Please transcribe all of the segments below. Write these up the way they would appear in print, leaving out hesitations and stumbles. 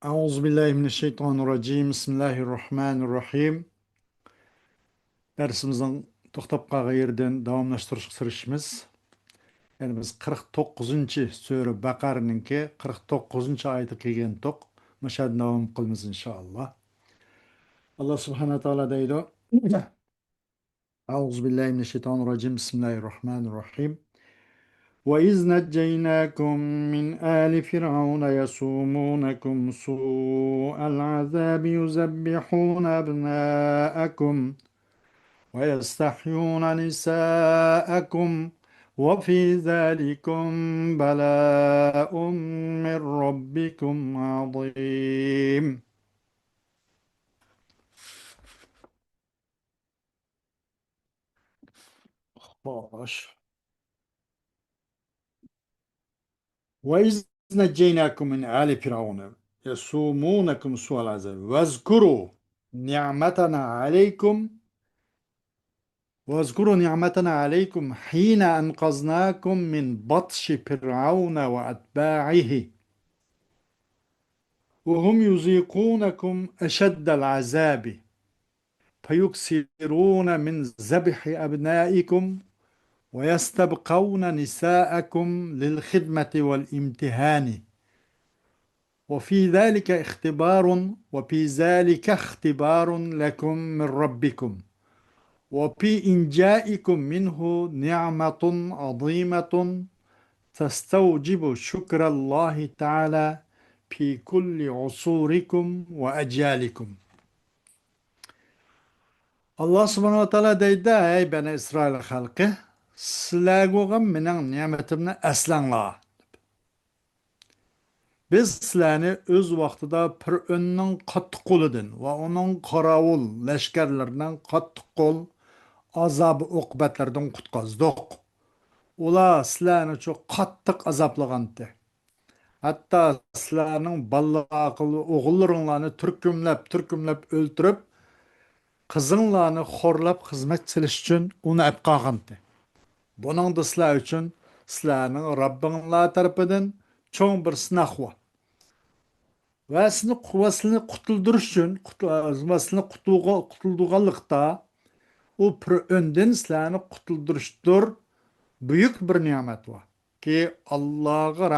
Euzubillahimineşşeytanirracim. Bismillahirrahmanirrahim. Dersimizin to'xtab qolgan yerden davomlashtirishimiz. Yani biz 49. Sure Baqara'nınki 49. ayeti kelgan to'q. Mashad davom qilamiz inshaalloh. Allah subhanahu wa taala deydi. Euzubillahimineşşeytanirracim. Bismillahirrahmanirrahim. وَإِذْ نَجَّيْنَاكُمْ مِنْ آلِ فِرْعَوْنَ يَسُومُونَكُمْ سُوءَ الْعَذَابِ يُذَبِّحُونَ أَبْنَاءَكُمْ وَيَسْتَحْيُونَ نِسَاءَكُمْ وَفِي ذَلِكُمْ بَلَاءٌ مِّن رَّبِّكُمْ عَظِيمٌ. Hoş. وَإِذْ نَجَّيْنَاكُمْ مِنْ آلِ فِرْعَوْنَ يَسُومُونَكُمْ سُوءَ الْعَذَابِ وَاذْكُرُوا نِعْمَتَنَا عَلَيْكُمْ واذكروا نعمتنا عليكم حين أنقذناكم من بطش فرعون وأتباعه وهم يذيقونكم أشد العذاب فيكسرون من ذبح أبنائكم ويستبقون نساءكم للخدمة والامتهان وفي ذلك اختبار لكم من ربكم وفي إنجائكم منه نعمة عظيمة تستوجب شكر الله تعالى في كل عصوركم وأجيالكم. Allah subhanahu wa ta'ala deydi, ey beni İsrail halkı, sizlerge menin nimetimni eslanla. Biz sizlerni öz vaxtida Fir'önün qattiq qo'lidan va onun qorovul lashkarlaridan qattiq qo'l azobi oqibatlardan qutqazdik. Ular sizlarni çok qattiq azoblagandi. Hatta sizlarning balaqili o'g'illaringlarni turkumlab o'ltirib, qizinglarni xo'rlab xizmat qilish uchun uni olib qolgandi. Buning da sizlar uchun sizlarning Robbinglar tarafidan cho'ng bir sinov bor. Va sizni qutuldirish uchun, sizni qutulganlikda u Fir'öndan sizlarni qutuldirishdir. Büyük bir nimet var. Ki Allah'a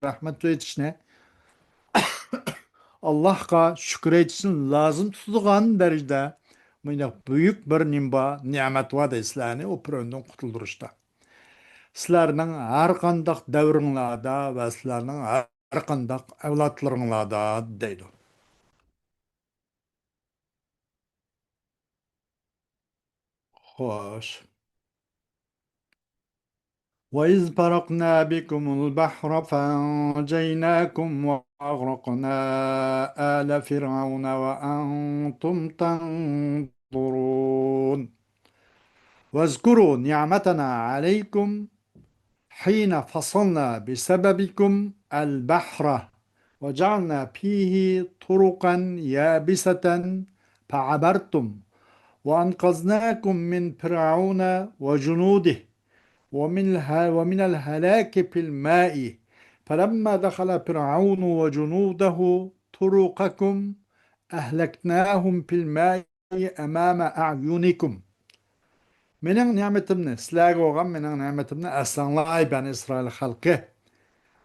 rahmet etişine, Allah'a şükür etişin lazım tutulgan derecede büyük bir nimet var da sizlerni o Fir'önden kutulduruşta. Sizlerinin her kandak devrinlerde ve sizlerinin her kandak evlatlarınlarda deydi. Hoş. وَإِذْ فَرَقْنَا بِكُمُ الْبَحْرَ فَأَنْجَيْنَاكُمْ وَأَغْرَقْنَا آلَ فِرْعَوْنَ وَأَنْتُمْ تَنْظُرُونَ وَاذْكُرُوا نِعْمَتَنَا عَلَيْكُمْ حِينَ فَصَلْنَا بِسَبَبِكُمْ الْبَحْرَ وَجَعَلْنَا فِيهِ طُرُقًا يَابِسَةً فَعَبَرْتُمْ وَأَنْقَذْنَاكُمْ مِنْ فِرْعَوْنَ وَجُنُودِهِ ومن الهلاك في الماء فلما دخل فرعون وجنوده طرقكم أهلكناهم في الماء أمام أعينكم. Menin nimetimni, sizlerge olan menin nimetimni eslanlay ben İsrail halkı.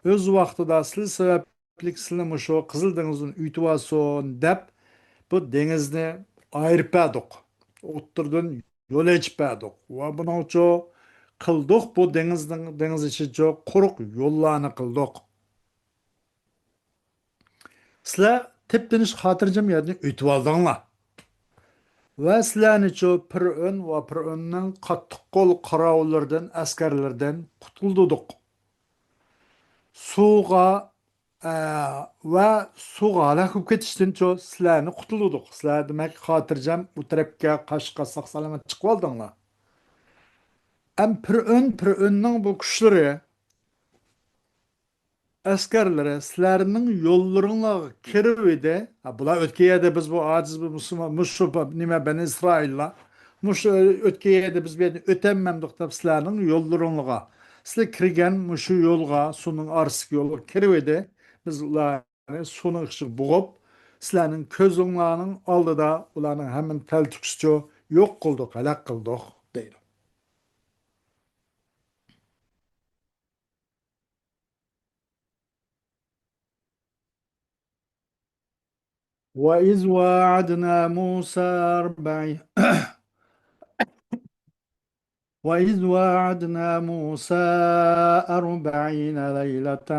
Öz vaxtıda siz sebeplik sizin şu Kızıl Deniz'in ütüvason dep bu denizni ayırıp edik. Otturdun yol geçip edik. Ve bunun için kıldık bu deniz içi çok kuruk yollarını kıldık. Sizler tepdeniş hatırcım yerine ütüp aldыңlar. Ve sizlerni çok Fir'ön ve Fir'ön'ün qattiq qol qarovullardan, askarlardan qutulduk. Suğa ve suğa halakıp ketişten çok sizlerni qutulduk. Sizler demek hatırcam bu tarafga Qashqa saq salamat chiqib oldinglar. Fir'ön'ün bu kuşları askerlere sizlerinin yollarına kirivide, bular ötkeyede biz bu aciz bir Müslüman, nime ben İsrail'la, ötkeyede biz bir ötenmemdik da sizlerinin yollarına. Sizler kirgen şu yolga, sunun arsık yolu kirivide, biz suning ichiga bug'ib, sizlarning ko'zinglarning oldida ularning hammasini taltukischa yo'q qildik, halok qildik deydi. وَإِذْ وَاعَدْنَا مُوسَى أَرْبَعِينَ وإذ واعدنا موسى 40 ليلة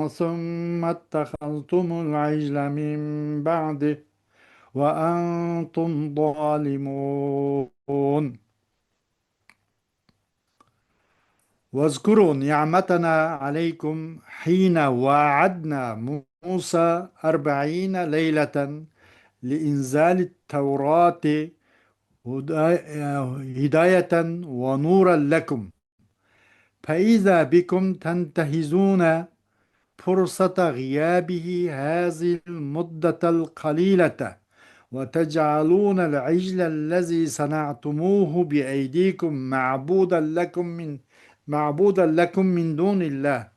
ثم اتخذتم العجل من بعده وأنتم ظالمون واذكروا نعمتنا عليكم حين واعدنا موسى 40 ليلة لإنزال التوراة هداية ونورا لكم فإذا بكم تنتهزون فرصة غيابه هذه المدة القليلة وتجعلون العجل الذي صنعتموه بأيديكم معبودا لكم من دون الله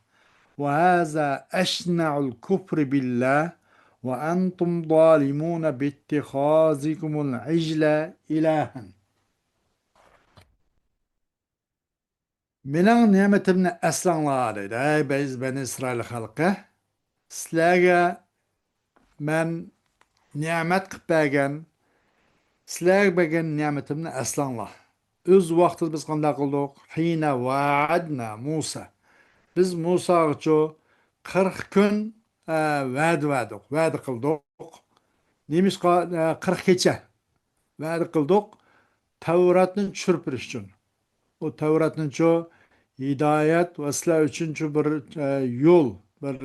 وهذا أشنع الكفر بالله وأنتم ظالمون باتخاذكم العجل إلها. Mening ne'matimni eslanglar deydi. Ey biz Bani İsrail xalqi, sizlarga men ne'mat qilib bergan, sizlarga bergan ne'matimni eslanglar. O'z vaqtida biz qanday qildik? Hina va'adna Musa. Biz Musoga 40 kun va'da qildik. Nemishqa 40 kecha va'da qildik. Tavratni tushirib berish uchun. O Tavratning hidayat va sizlar uchun bir yo'l, bir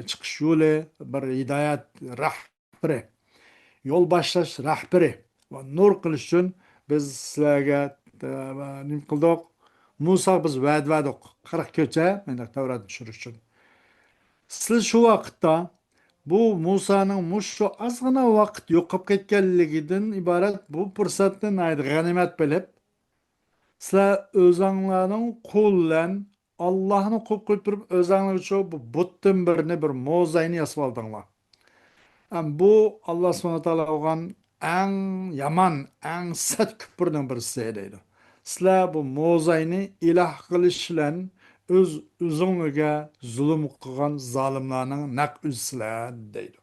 chiqish yo'li, bir hidayat rahbari, yo'l boshlash rahbari va nur qilish uchun biz sizlarga nima qildik? Musa biz va'da 40 kecha mana Tavratni tushirish uchun. Siz shu vaqtda bu Musaning shu ozgina vaqt yo'qolib ketganligidan iborat bu fursatni g'animat bilib sizlar o'zinglarning qo'l bilan Allohni qo'l qo'yib turib o'zinglar uchun bu butun bir mo'zayni yasab oldinglar. Bu Alloh subhanahu va taolo olgan eng yomon, eng sat kufrning birisi deydi. Sizlar bu mo'zayni iloh qilish bilan o'zingizga zulm qilgan zolimlarning naq o'zisizlar deydi.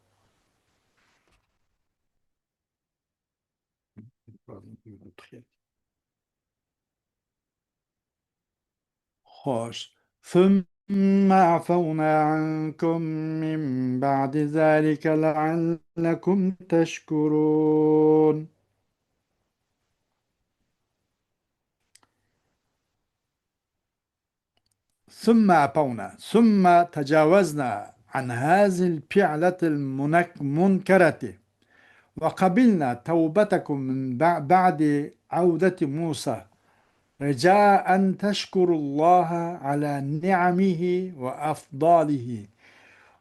خوش ثم عفونا عنكم من بعد ذلك لعلكم تشكرون. ثم عفونا ثم تجاوزنا عن هذه الفعلة المنكرة وقبلنا توبتكم من بعد عودة موسى رجاء أن تشكروا الله على نعمه وأفضاله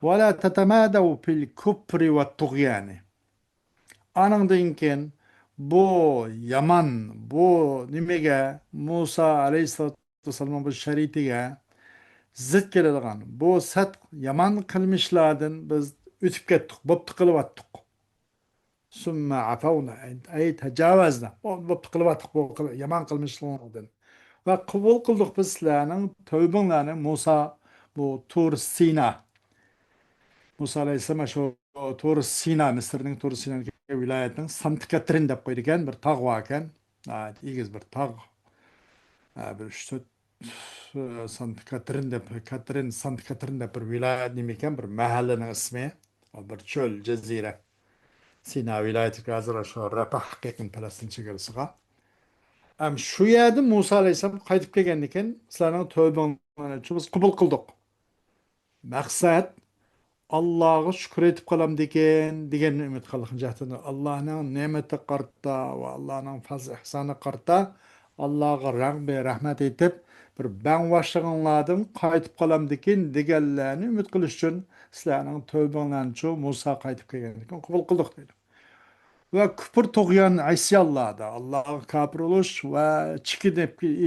ولا تتمادوا في الكفر والطغيان. Anından keyin bu yaman, bu nimege Musa aleyhissalatu vesselam bu şeritiga zid keladigan, bu sat yaman qilmishlardan biz o'tib ketdik, bo'pti qilyaptik. Summa afavna ay tajavazna. Bo'pti qilyaptik bu yaman qilmishlardan. Va qabul qildik biz sizlarning tövbanglarni Musa bu Tur Sina. Musa alayhissalom shu Tur Sina, Misrning Tur Sina viloyatining Sant Katrin deb qo'yilgan bir tog' bor ekan. Egiz bir tog'. Bir 3-4 Sant Katrin deb bir viloyat nima ekan, bir mahallaning ismi. Bir cho'l, jazira. Sina viloyatiga hozir shu Rafah yaqin Falastin chegarasiga. Shu yerda Musa alayhissalom qaytib kelgandan keyin sizlarning tavbanglarni biz qabul qildik. Maqsad Allah'a şükür etip kalam degan ümit qilgan jahtini Allah'ın nemeti qarta va Allah'ın fazl ihsanı qarta Allah'a rahmet etip bir ben başlaganlardan qaytib kalam deganlarni ümit qilish uchun sizlarning tövbanglarni Musa qaytib kelgandan keyin qabul qildik dedi. Va kufr tug'yon isyonlarda Allohga kafir bo'lish va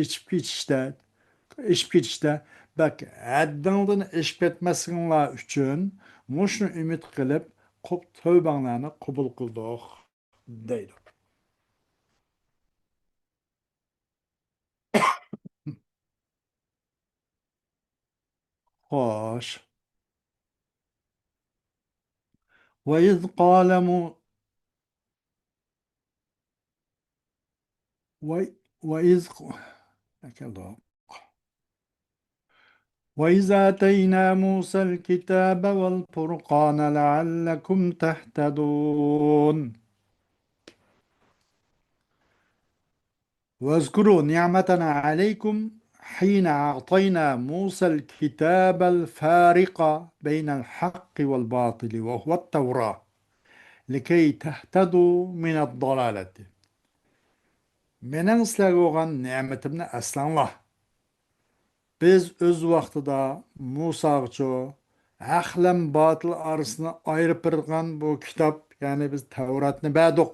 ichib ketishda bak haddingdan ishib ketmasinglar uchun Muşnu ümit kılıp tövbanglarını kabul kıldık deydi. Hoş. Ve iz kâle mu ve ve iz وإذ آتينا موسى الكتاب والفرقان لعلكم تهتدون واذكروا نعمتنا عليكم حين أعطينا موسى الكتاب الفارق بين الحق والباطل وهو التوراة لكي تهتدوا من الضلالة Menen sizlerge olan nimetimni eslanla. Biz öz vaqtida Musa'gço ahlem batıl arasını ayırıp birgan bu kitap, yani biz Tevratni berdik.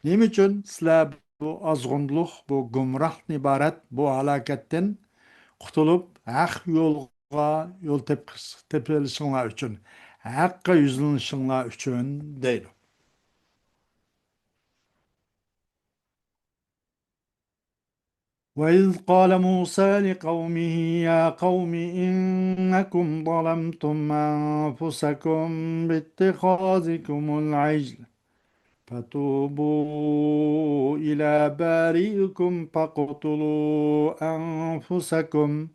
Nima uchun sizlar bu azg'unlik, bu gumrohdan iborat bu halokatdan qutulib haq yo'lga yo'l tepilishinglar uchun, haqqa yuzlanishinglar uchun deydi. وإذ قال موسى لقومه يا قوم إنكم ظلمتم أنفسكم باتخاذكم العجل فتوبوا إلى بارئكم فاقتلوا أنفسكم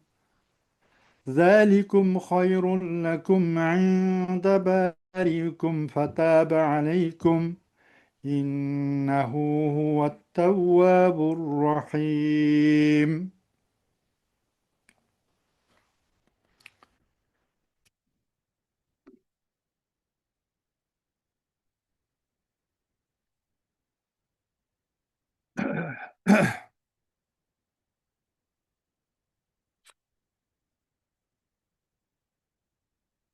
ذلكم خير لكم عند بارئكم فتاب عليكم إنه هو التواب الرحيم.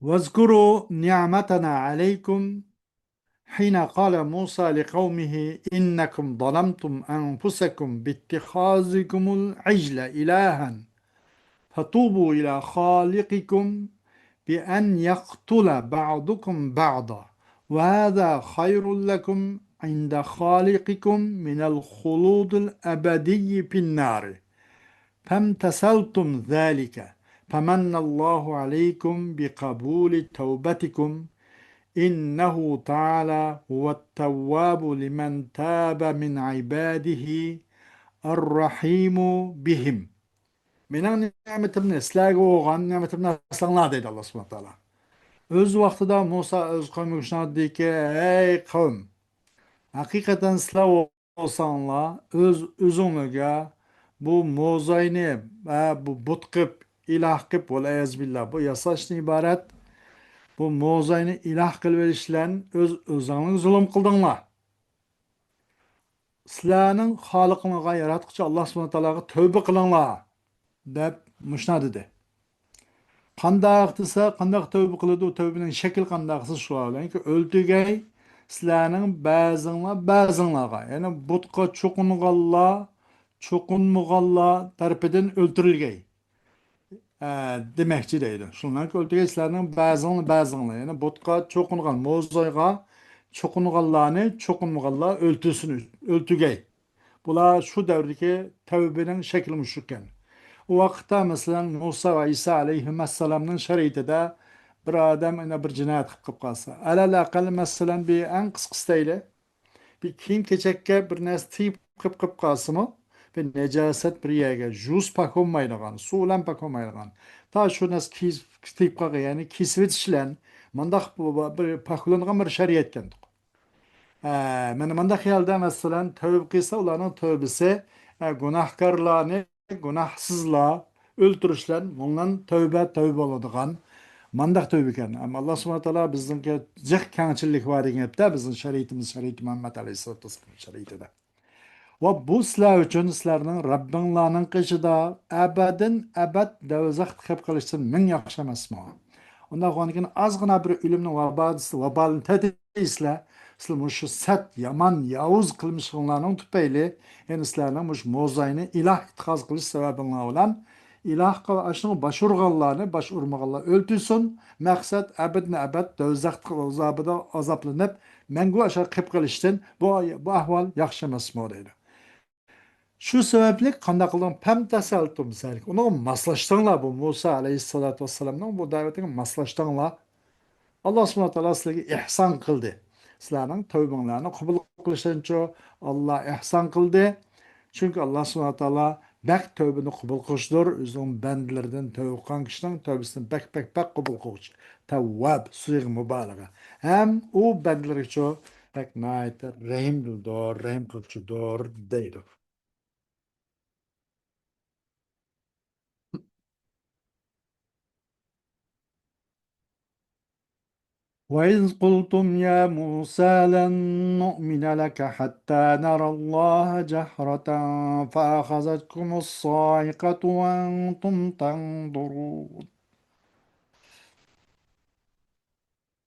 واذكروا نعمتنا عليكم حين قال موسى لقومه إنكم ظلمتم أنفسكم باتخاذكم العجل إلها فتوبوا إلى خالقكم بأن يقتل بعضكم بعضا وهذا خير لكم عند خالقكم من الخلود الأبدي في النار فامتثلتم ذلك فمن الله عليكم بقبول توبتكم إنه تعالى هو التواب لمن تاب من عباده الرحيم بهم. Mening ne'matimni sizlarga bo'lgan ne'matimni aslanglar deydi Alloh subhanahu va taolo. O'z vaqtida Musa o'z qavmiga shunday dediki, ey qavm, haqiqatan sizlar bo'lsanglar o'zinglarga bu mo'zayni va bu but qilib iloh qilib billah bu yasashdan iborat bu mo'zayni iloh qilib olishlarni o'zinglarga zulm qildinglar. Sizlarning xoliqinglarga yaratquchi Alloh subhanahu va taologa tavba qilinglar deb mushna dedi. Qandaq desa, qandaq tövbe qiladi, o tövbenin şekil qandaqsa şu alanki öldügey sizlarning ba'zinglarga, yani butqa çoqunmağalla tarafidan öldürülgey. Demekçi deydi. Şunlar ki öldügey sizlarning ba'zinglar, yani butqa çoqungan, mo'zayga çoqunganlarni çoqunmağalla öldügey. Bular şu devrdeki tövbenin şekli müşrikken. O vaqtda mesela Musa ve İsa aleyhisselam'ın şeriatida bir adam ina bir cinayet qilib qalsa, alal-aqal mesela bir en qisqasi bir kiyim kechakka bir narsa tiyib qilib qalsimi, bir nejaset bir yerga juz pak olmaydigan, suv bilan pak olmaydigan. Ta shu narsa tiyib qalgan, ya'ni kesib etishlan, mandaq bir paklangan bir shariat ekan. Mana manda xiyalda masalan tövbe qilsa ularning tövbesi gunohkorlarni gunohsizlar o'ltirishlar bundan tövbe bo'ladigan mandaq tövbe ekan. Ammo Alloh subhanahu va taolo bizga jiq kangchilik bor degan gapda bizning shariat Muhammad alayhisolatu vasallam shariatida. Va bu sizlar uchun sizlarning Rabbinglarning qishida abad do'zax qilib qilishdan ming yaxshi emasmi? Ondan sonra azgına bir ölümün vabalını tedisle, sizler şu sert, yaman, yavuz kılmışlıklarının tüpeyle, yani sizlerle mozaini ilah itikaz kılış sebebine olan iloh qil ashuni bosh urganlarni bosh urmaganlar o'ltirsin, maqsad abadni abad do'zax azobida azoblanib mangu asha qilib qilishdan bu ahvol yaxshi emasmi deydi. Shu sababli qanday qildim pam tasaltum salik uni moslashtinglar, bu Musa alayhissalotu vassalamning bu da'vatiga moslashtinglar. Alloh subhanahu va taolo sizlarga ihson qildi. Sizlarning tavbanglarni qabul qilishuncha Alloh ihson qildi. Chunki Alloh subhanahu va taolo bak tövbəni qabul qilishdir. O'zining bandalaridan tövbe qilgan kishining tövbəsini bak qabul qiluvchi. Tavvab siyg'i mubolag'a. Ham u bandalar uchun bak nihoyat rahimdildir, rahim qiluvchidir deydi. وإذ قلتم يا موسى لن نؤمن لك حتى نرى الله جهرة فأخذتكم الصاعقة وأنتم تنظرون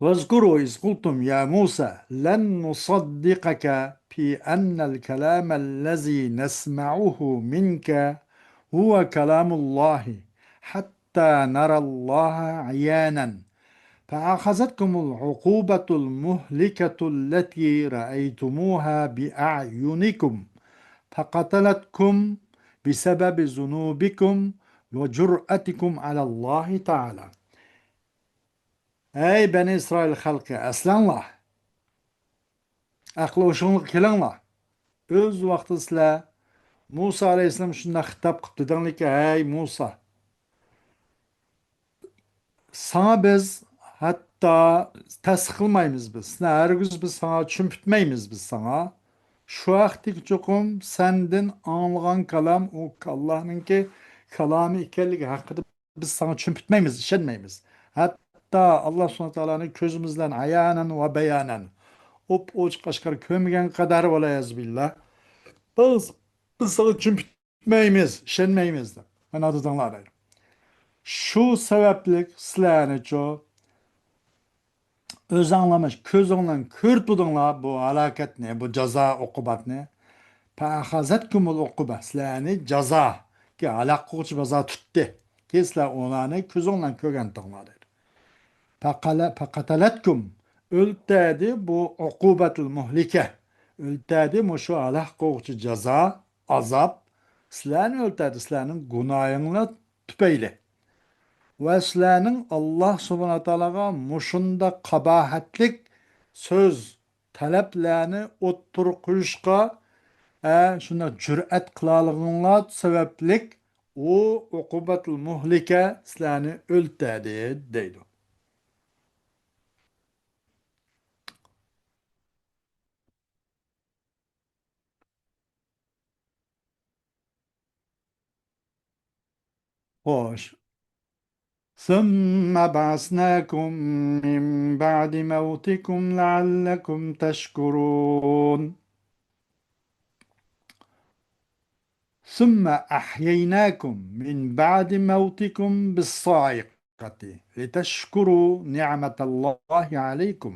واذكروا إذ قلتم يا موسى لن نصدقك في أن الكلام الذي نسمعه منك هو كلام الله حتى نرى الله عيانا فأخذتكم العقوبة المهلكة التي رأيتموها بأعينكم فقتلتكم بسبب ذنوبكم وجرأتكم على الله تعالى. Ey Beni İsrail halkı, aslanlar, aqlı hoşunluk kelinglar. Öz vaqtida sizlar Musa alayhissalom shunday xitob qilib dedinglarki, ey Musa, sana biz hatta tasdiq qilmaymiz biz. Seni hargiz biz sana tushuntirmaymiz biz sana. Şu vaqtdagi cho'qim sendin anglagan kalam o Allohninki kalomi ekanligi haqida biz sana tushuntirmaymiz, ishonmaymiz. Hatta Alloh subhanahu va taoloning ko'zimizdan ayanan va bayanan ochiq oshkor ko'rmagan qadar volayaz billah. Biz sana tushuntirmaymiz, ishonmaymiz deb. Mana dedinglar. Shu sababli sizlarni öz anlamış, ko'zingdan ko'rtdinglar bu halokatni, bu jazo uqubatni. Fa'akhazatkumul uquba. Sizlarni jazo ki halok qiluvchi jazo tutdi. Ki sizlar ularni ko'zingdan ko'rgandinglar dedi. Faqatalatkum o'ltadi bu uqubatul muhlika. O'ltadi shu halok qiluvchi jazo, azob sizlarni o'ltadi, sizlarning gunohinglar tufayli. Ve sizlerinin Allah subhanahu wa ta'alaga muşunda kabahatlik söz taleplerini oturup kuyuşka şuna cüret kılalığınla sebeplik o ukubetul muhlike sizlerini öldürdü deydi. Hoş. ثم بعثناكم من بعد موتكم لعلكم تشكرون ثم أحييناكم من بعد موتكم بالصاعقة لتشكروا نعمة الله عليكم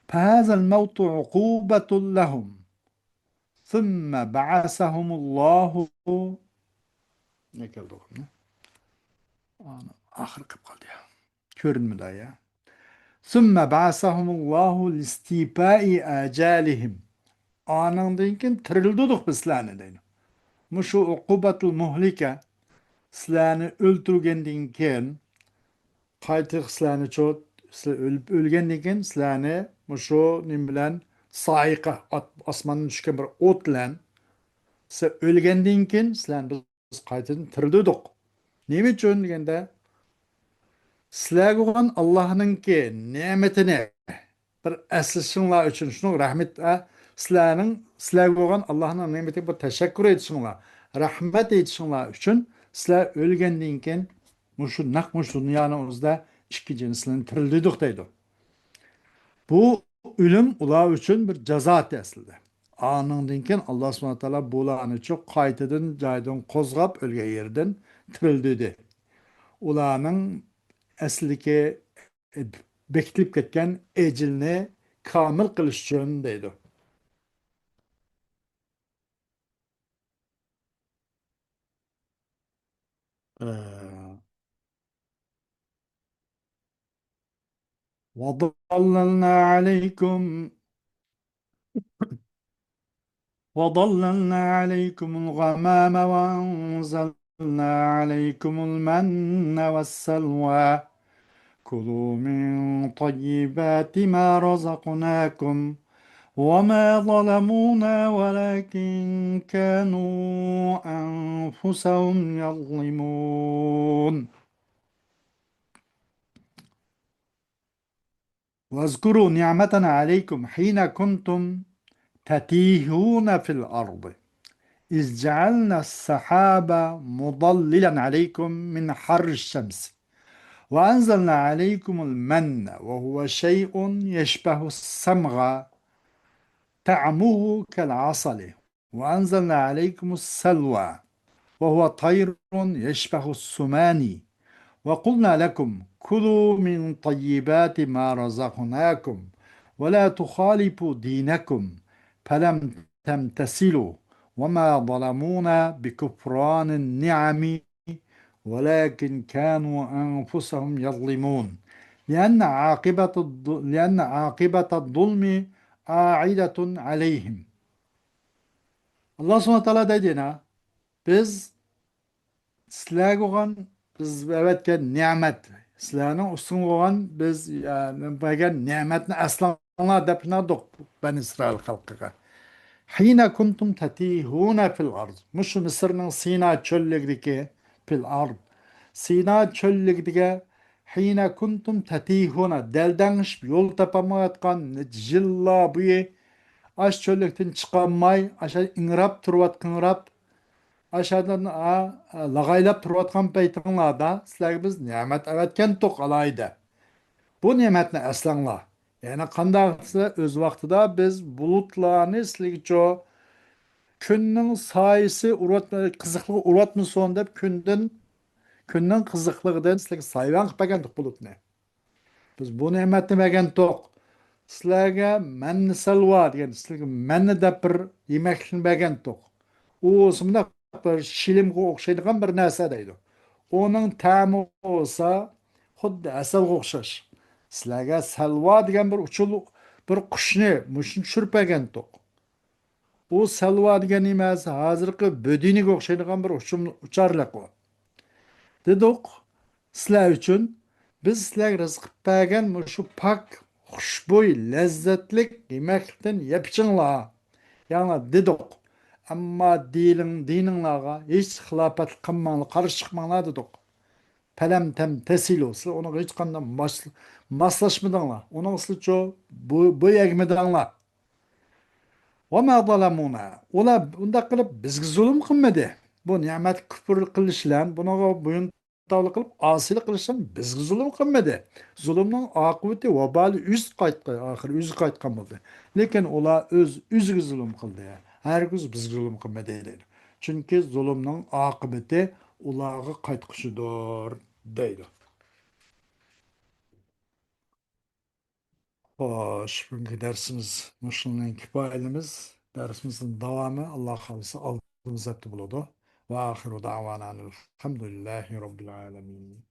فهذا الموت عقوبة لهم ثم بعثهم الله ne geldi oğlum? Ahır kaldı ya. Görünmedi ya. ثم بعثهم الله لاستيفاء آجالهم anından ki tirildik bizlerine deydi. Muşu ukubatul muhlike sizlarni o'ltirgandan keyin qaytiq sizlarni o'lgandan keyin sizlarni shu nim bilan soiqa osmondan tushgan bir o't bilan siz o'lgandan keyin sizlarni biz qaytadan tirildik. Nima uchun deganda sizlarga bo'lgan Allohninki ne'matini bir eslashinglar uchun shuni rahmat sizlarga bo'lgan Allohning ne'matiga bir tashakkur etishinglar, rahmat etishinglar uchun sizlar o'lgandan keyin shu dunyoni o'zida ikkinchisidan tirildik deydi. Bu o'lim ular uchun bir jazo aslida. Anından keyin Alloh subhanahu va taolo bularni qaytadan joydan qo'zg'ab o'lgan yerdan tirildi. Ularning asliki bekitilib ketgan ejilni komil qilish uchun deydi. آه، وظللنا عليكم وظللنا عليكم الغمام وأنزلنا عليكم المن والسلوى كلوا من طيبات ما رزقناكم وما ظلمونا ولكن كانوا أنفسهم يظلمون. واذكروا نعمتنا عليكم حين كنتم تتيهون في الأرض إذ جعلنا السحاب مضللا عليكم من حر الشمس وأنزلنا عليكم المن وهو شيء يشبه السمغ طعمه كالعسل وأنزلنا عليكم السلوى وهو طير يشبه السمان وقلنا لكم كلوا من طيبات ما رزقناكم ولا تخالفوا دينكم فلم تمتثلوا وما ظلمونا بكفران النعم ولكن كانوا أنفسهم يظلمون لأن عاقبة الظلم عائدة عليهم. Allah subhanahu wa ta'ala dediğine biz sizlerge olan biz evet ki nimet sizlerin üstün olan biz yani bagen nimetini aslanlar depinadık ben İsrail halkıga. Hine kuntum tetihune fil ard. Muş Mısır'ın Sina çöllegdeki fil ard. Sina çöllegdeki hine kuntum tetihune deldenmiş yol tapamayatkan jilla buyu aş çöllekten çıkanmay aşağı ingrap turvatkınrap aşağıdan lagaylap turvatkan peytіңларда sizlerge biz nimet evetken tok alaydı. Bu nimetni eslanla. Yani kandaqsa öz vaqtida biz bulutlarni sizlarga kunning soyisi urvatma qiziqligi urvatmasin deb kunning qiziqligidan sizlarga sayvan qilib bergandik bulutni. Biz bu ne'matni bergandik. Sizlarga manni salva degan sizlarga manni deb bir yemaklikni bergandik. U shundoq bir shilimga o'xshaydigan bir narsa deydi. Uning ta'mi bo'lsa xuddi asalga o'xshash. Sizlarga salva degan bir uchul bir qushni mushni tushirib bergandik. Bu salva degan emas, hozirgi bo'diniga o'xshaydigan bir ucharliq u. Dedik, sizlar uchun biz sizlarga rizq bergan shu pak, xushbo'y, lazzatlik yemaklikdan yepchinglar. Yani dedik. Amma dininglarga hech xilofat qilmanglar, qarshi chiqmanglar dedik. Pelem tem tesil olsa ona hiç qanday maslashmadinglar. Onun sizcha bu yegmidinglar. وَمَا ظَلَمُونَا Ular undaq qilib bizga zulm qilmadi. Bu ne'mat kufr qilishlar, bunaqa bo'yin tovliq qilib osiylik qilishlar bizga zulm qilmadi. Zulmning oqibati vabali üz qaytdi, oxiri üz qaytgan bo'ldi. Lekin ular o'ziga zulm qildi. Hargiz bizga zulm qilmadi deydi. Chunki zulmning oqibati ularga qaytqishidir deydi. Hoş, bugünkü dersimiz Müslümanın kifayetlimiz. Dersimizin devamı Allah kalırsa aldığımız etti buludu. Ve ahiru da'vanan elhamdülillahi rabbil alemin.